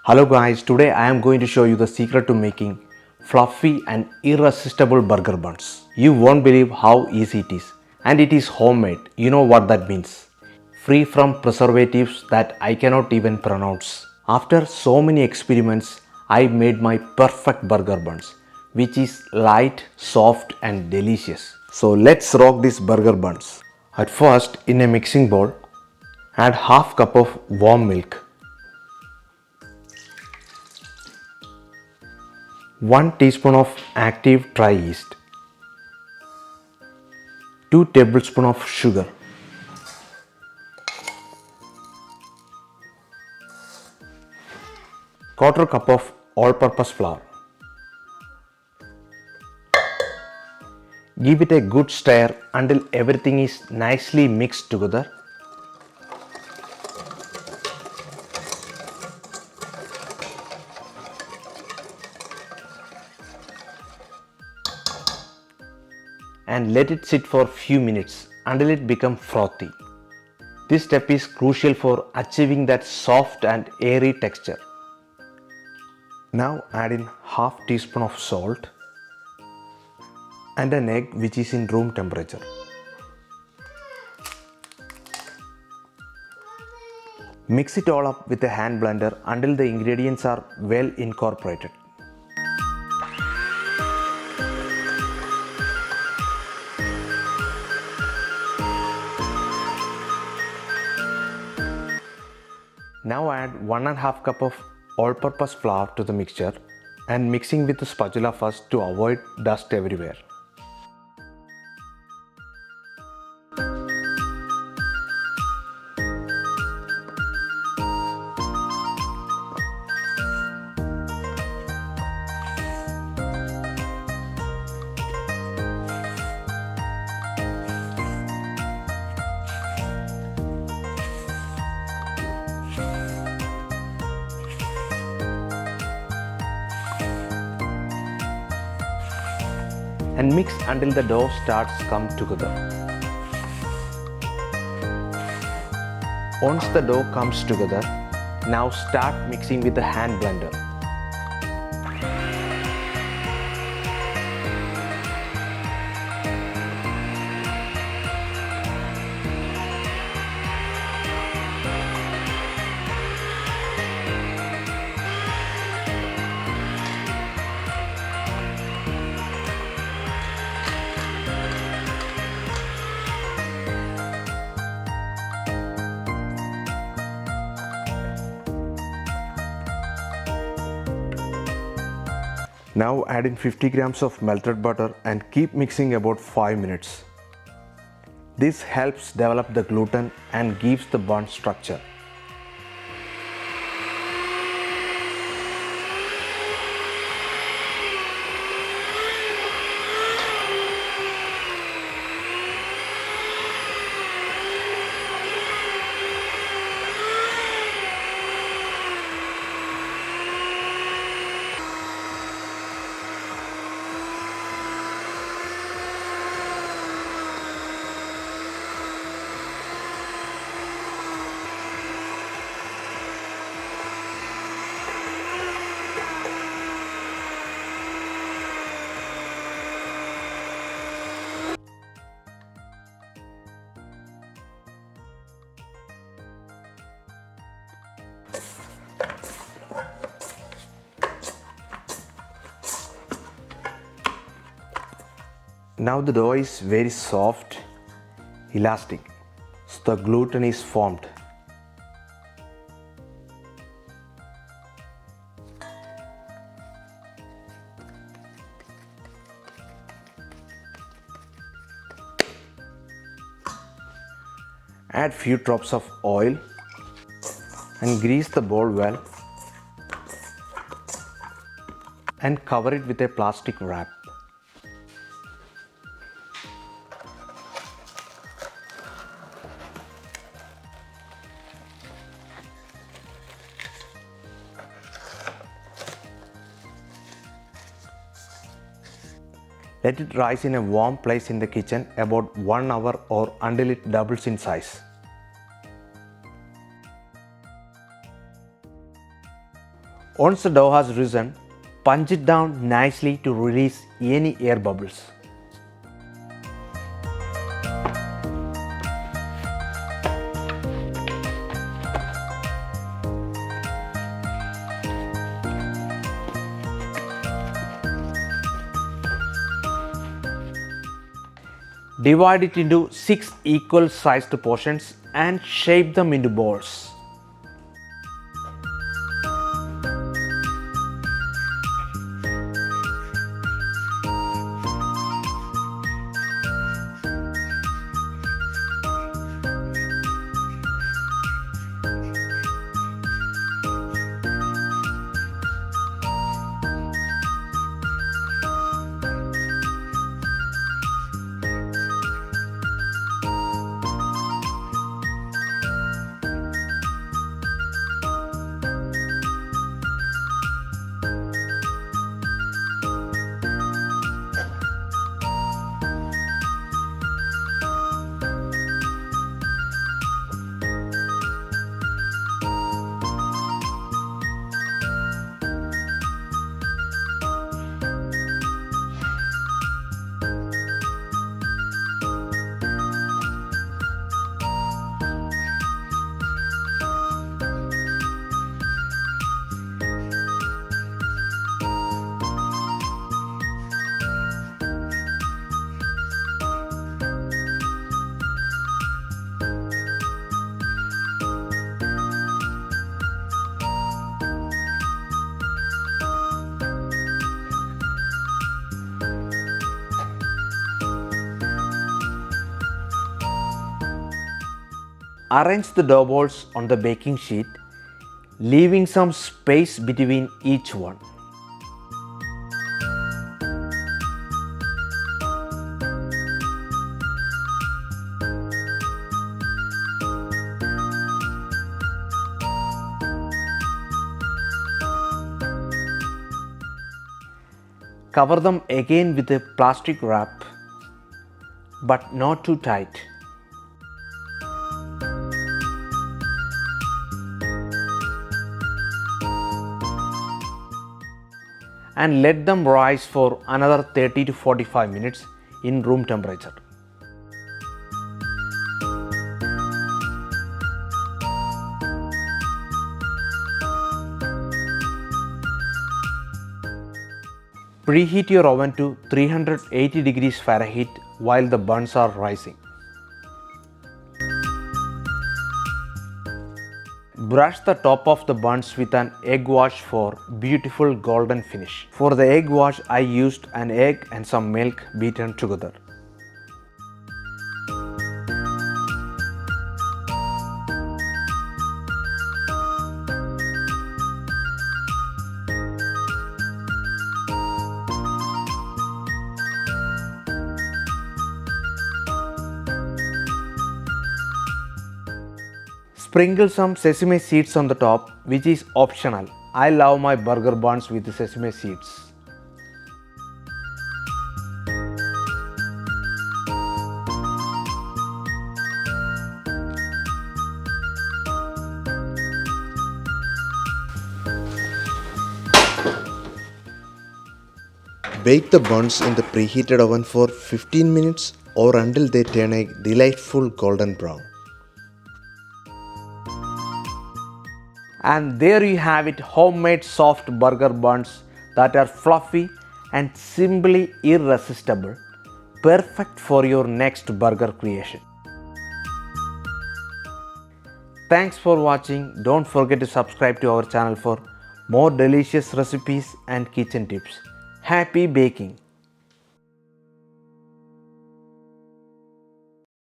Hello guys, today I am going to show you the secret to making fluffy and irresistible burger buns. You won't believe how easy it is, and it is homemade. You know what that means. Free from preservatives that I cannot even pronounce. After so many experiments, I made my perfect burger buns, which is light, soft and delicious. So let's rock these burger buns. At first, in a mixing bowl, add half cup of warm milk, 1 teaspoon of active dry yeast, 2 tablespoons of sugar, quarter cup of all-purpose flour. Give it a good stir until everything is nicely mixed together. And let it sit for few minutes until it becomes frothy. This step is crucial for achieving that soft and airy texture. Now add in half teaspoon of salt and an egg which is in room temperature. Mix it all up with a hand blender until the ingredients are well incorporated. Now add 1.5 cup of all-purpose flour to the mixture and mixing with the spatula first to avoid dust everywhere. And mix until the dough starts to come together. Once the dough comes together, now start mixing with the hand blender. Now add in 50 grams of melted butter and keep mixing about 5 minutes. This helps develop the gluten and gives the bun structure. Now the dough is very soft, elastic, so the gluten is formed. Add few drops of oil and grease the bowl well and cover it with a plastic wrap. Let it rise in a warm place in the kitchen about 1 hour or until it doubles in size. Once the dough has risen, punch it down nicely to release any air bubbles. Divide it into 6 equal sized portions and shape them into balls. Arrange the dough balls on the baking sheet, leaving some space between each one. Cover them again with a plastic wrap, but not too tight. And let them rise for another 30 to 45 minutes in room temperature. Preheat your oven to 380 degrees Fahrenheit while the buns are rising. Brush the top of the buns with an egg wash for beautiful golden finish. For the egg wash, I used an egg and some milk beaten together. Sprinkle some sesame seeds on the top, which is optional. I love my burger buns with sesame seeds. Bake the buns in the preheated oven for 15 minutes or until they turn a delightful golden brown. And there you have it, homemade soft burger buns that are fluffy and simply irresistible. Perfect for your next burger creation. Thanks for watching. Don't forget to subscribe to our channel for more delicious recipes and kitchen tips. Happy baking!